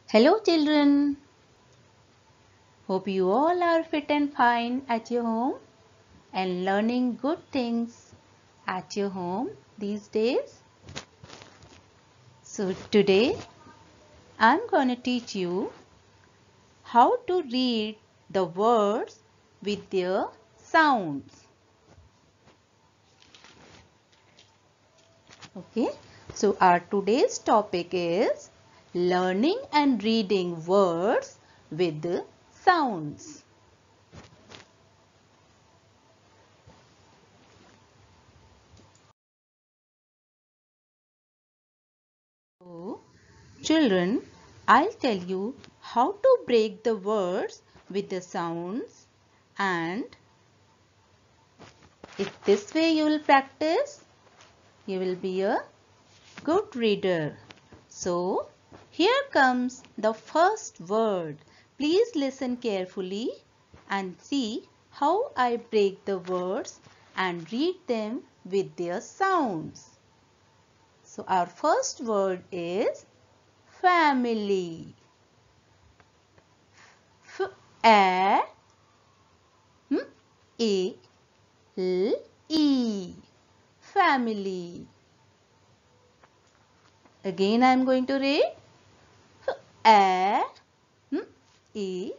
Hello children, hope you all are fit and fine at your home and learning good things at your home these days. So today I'm going to teach you how to read the words with their sounds. Okay, so our today's topic is learning and reading words with the sounds. So, children, I'll tell you how to break the words with the sounds, and if this way you will practice, you will be a good reader. So, here comes the first word. Please listen carefully and see how I break the words and read them with their sounds. So, our first word is family. A M A L E, family. Again I am going to read A M A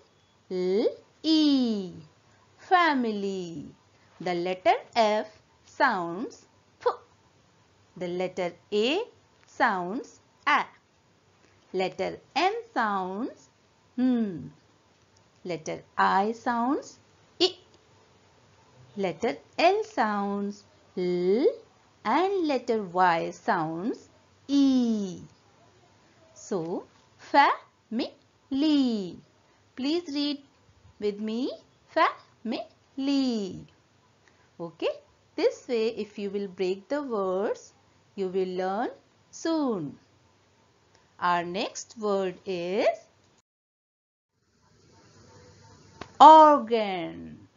L E, family. The letter F sounds F. The letter A sounds A. Letter M sounds Hmm. Letter I sounds I. Letter L sounds L and letter Y sounds E. So, family. Please read with me, family. Okay, this way if you will break the words, you will learn soon. Our next word is organ.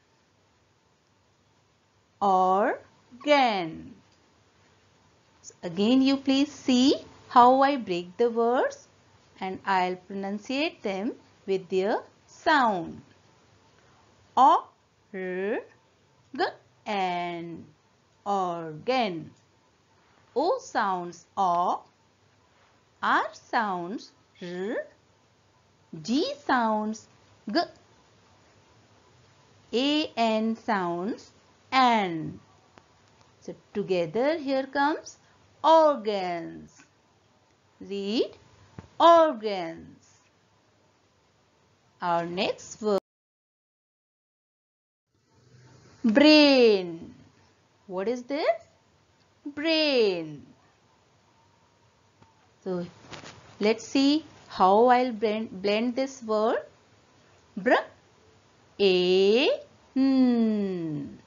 Organ. So again you please see how I break the words and I'll pronunciate them with their sound. Organ, organ. O sounds O, R sounds R, G sounds G, A-N sounds N. So together here comes organs. Read organs. Our next word, brain. What is this? Brain. So let's see how I'll blend this word. Br, a, n.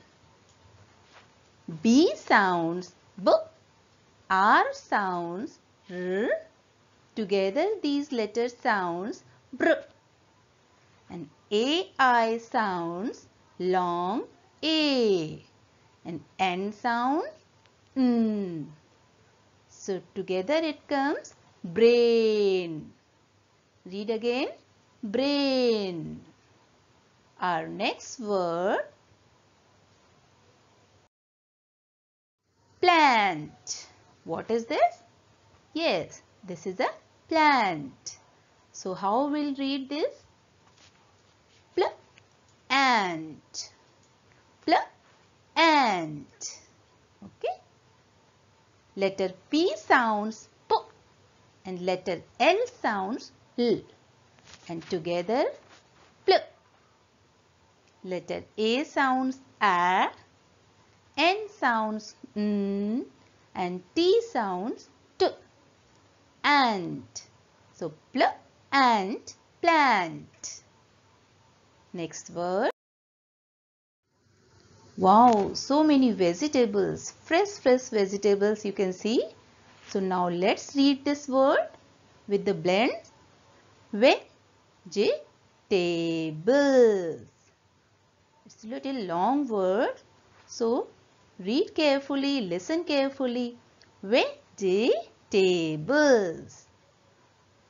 B sounds B, R sounds R. Together these letters sounds br. And AI sounds long A. And N sounds N. So together it comes brain. Read again. Brain. Our next word, plant. What is this? Yes, this is a plant. So how we'll read this? Plant. Plant. Okay. Letter P sounds P and letter L sounds L. And together pl. Letter A sounds A, N sounds N, and T sounds T. Ant. So pl, ant, plant. Next word. Wow, so many vegetables, fresh vegetables you can see. So now let's read this word with the blend. Vegetables. It's a little long word. So read carefully, listen carefully. Vegetables.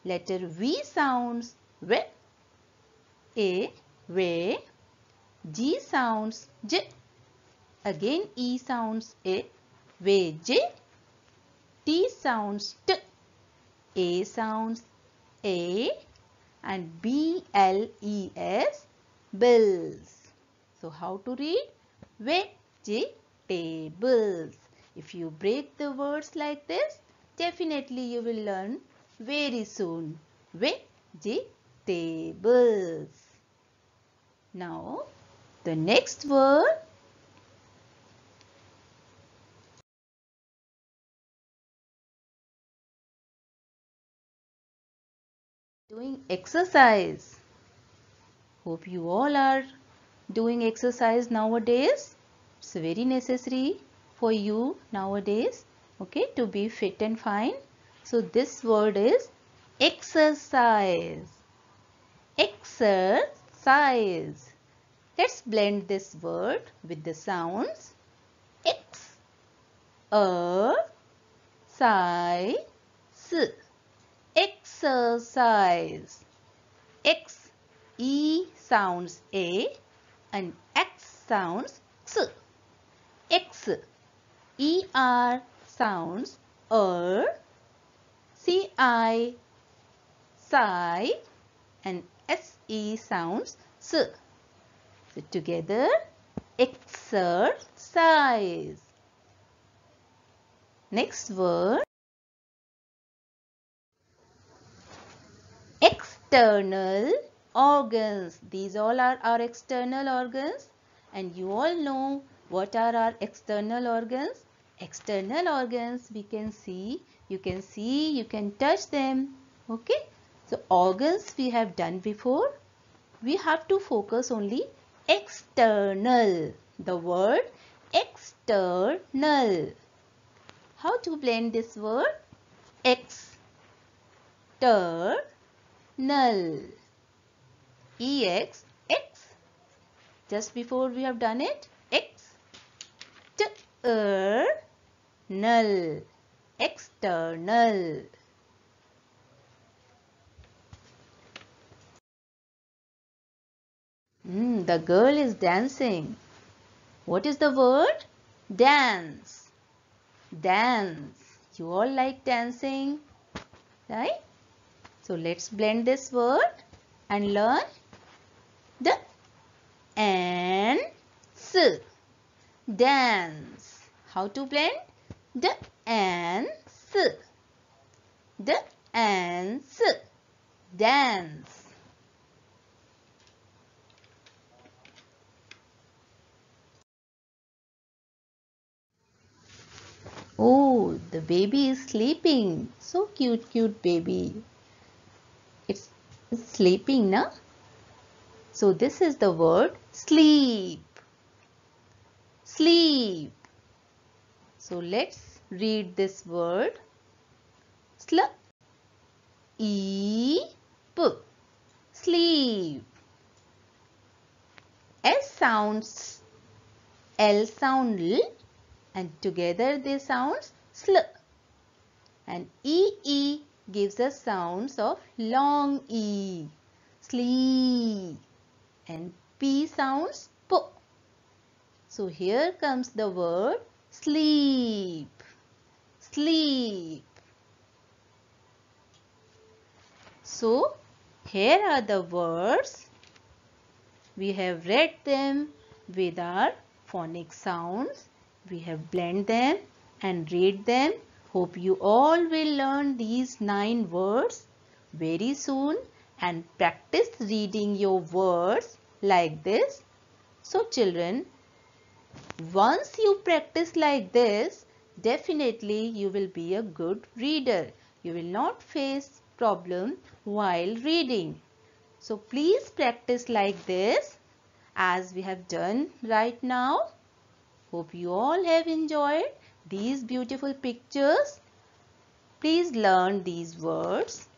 Letter V sounds V, A, V. G sounds J. Again E sounds A, V, J. T sounds T. A sounds A. And B, L, E, S, bills. So how to read? Vegetables. If you break the words like this, definitely you will learn very soon. Vegetables. Now, the next word. Doing exercise. Hope you all are doing exercise nowadays. It's very necessary for you nowadays, okay, to be fit and fine. So this word is exercise. Exercise. Let's blend this word with the sounds X, size, exercise. X, E sounds A and X sounds X. X, ER sounds CI, sigh, and SE sounds S. So together, exercise. Next word, external organs. These all are our external organs, and you all know what are our external organs. External organs we can see, you can touch them. Okay, so organs we have done before. We have to focus only external. The word external. How to blend this word? External. EX, X. Just before we have done it. External. External. The girl is dancing. What is the word? Dance. Dance. You all like dancing, right? So let's blend this word and learn the and s. Dance. How to blend? The and s. The and s. Dance. Oh, the baby is sleeping. So cute, cute baby. It's sleeping now. So this is the word sleep. Sleep. So let's read this word. Sleep. Sleep. S sounds L sound L, and together they sounds sl. And E gives us sounds of long E. Sleep. And P sounds P. So here comes the word sleep. Sleep. So here are the words. We have read them with our phonic sounds. We have blended them and read them. Hope you all will learn these 9 words very soon and practice reading your words like this. So children, once you practice like this, definitely you will be a good reader. You will not face problem while reading. So please practice like this as we have done right now. Hope you all have enjoyed these beautiful pictures. Please learn these words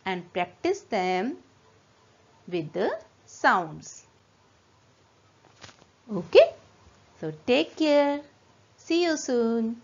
and practice them with the sounds. Okay? So take care. See you soon.